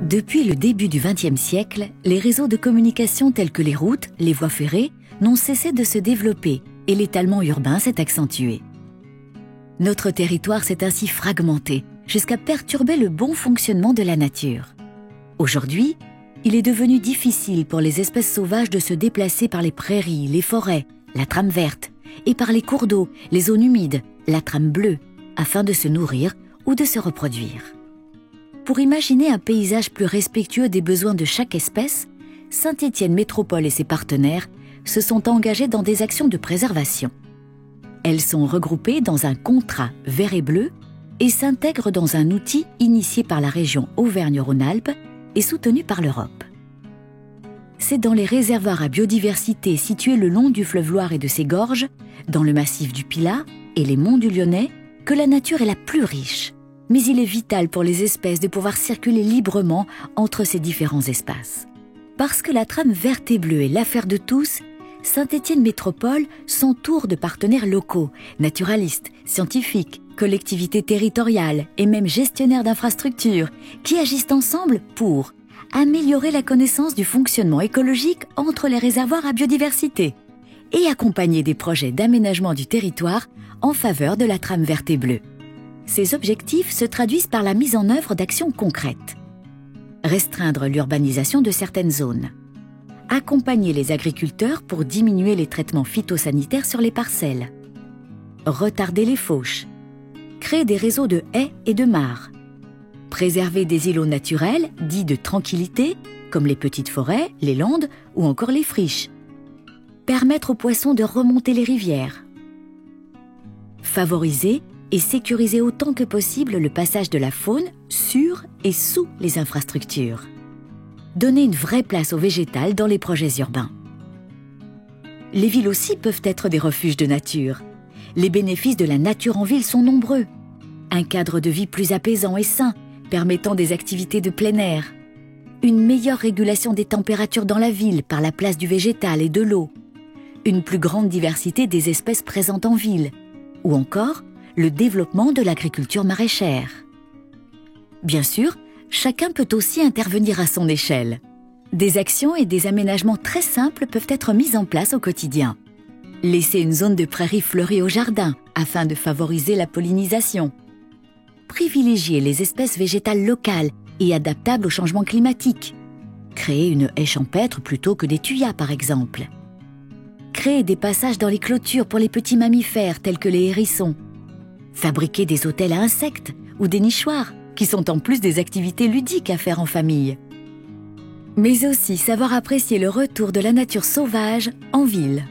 Depuis le début du XXe siècle, les réseaux de communication tels que les routes, les voies ferrées, n'ont cessé de se développer et l'étalement urbain s'est accentué. Notre territoire s'est ainsi fragmenté jusqu'à perturber le bon fonctionnement de la nature. Aujourd'hui, il est devenu difficile pour les espèces sauvages de se déplacer par les prairies, les forêts, la trame verte, et par les cours d'eau, les zones humides, la trame bleue, afin de se nourrir ou de se reproduire. Pour imaginer un paysage plus respectueux des besoins de chaque espèce, Saint-Étienne Métropole et ses partenaires se sont engagés dans des actions de préservation. Elles sont regroupées dans un contrat vert et bleu et s'intègrent dans un outil initié par la région Auvergne-Rhône-Alpes et soutenu par l'Europe. C'est dans les réservoirs à biodiversité situés le long du fleuve Loire et de ses gorges, dans le massif du Pilat et les monts du Lyonnais, que la nature est la plus riche. Mais il est vital pour les espèces de pouvoir circuler librement entre ces différents espaces. Parce que la trame verte et bleue est l'affaire de tous, Saint-Étienne Métropole s'entoure de partenaires locaux, naturalistes, scientifiques, collectivités territoriales et même gestionnaires d'infrastructures qui agissent ensemble pour améliorer la connaissance du fonctionnement écologique entre les réservoirs à biodiversité et accompagner des projets d'aménagement du territoire en faveur de la trame verte et bleue. Ces objectifs se traduisent par la mise en œuvre d'actions concrètes. Restreindre l'urbanisation de certaines zones. Accompagner les agriculteurs pour diminuer les traitements phytosanitaires sur les parcelles. Retarder les fauches. Créer des réseaux de haies et de mares. Préserver des îlots naturels, dits de tranquillité, comme les petites forêts, les landes ou encore les friches. Permettre aux poissons de remonter les rivières. Favoriser et sécuriser autant que possible le passage de la faune sur et sous les infrastructures. Donner une vraie place au végétal dans les projets urbains. Les villes aussi peuvent être des refuges de nature. Les bénéfices de la nature en ville sont nombreux. Un cadre de vie plus apaisant et sain, permettant des activités de plein air. Une meilleure régulation des températures dans la ville par la place du végétal et de l'eau. Une plus grande diversité des espèces présentes en ville. Ou encore, le développement de l'agriculture maraîchère. Bien sûr, chacun peut aussi intervenir à son échelle. Des actions et des aménagements très simples peuvent être mis en place au quotidien. Laisser une zone de prairie fleurie au jardin afin de favoriser la pollinisation. Privilégier les espèces végétales locales et adaptables au changement climatique. Créer une haie champêtre plutôt que des tuyas par exemple. Créer des passages dans les clôtures pour les petits mammifères tels que les hérissons. Fabriquer des hôtels à insectes ou des nichoirs, qui sont en plus des activités ludiques à faire en famille. Mais aussi savoir apprécier le retour de la nature sauvage en ville.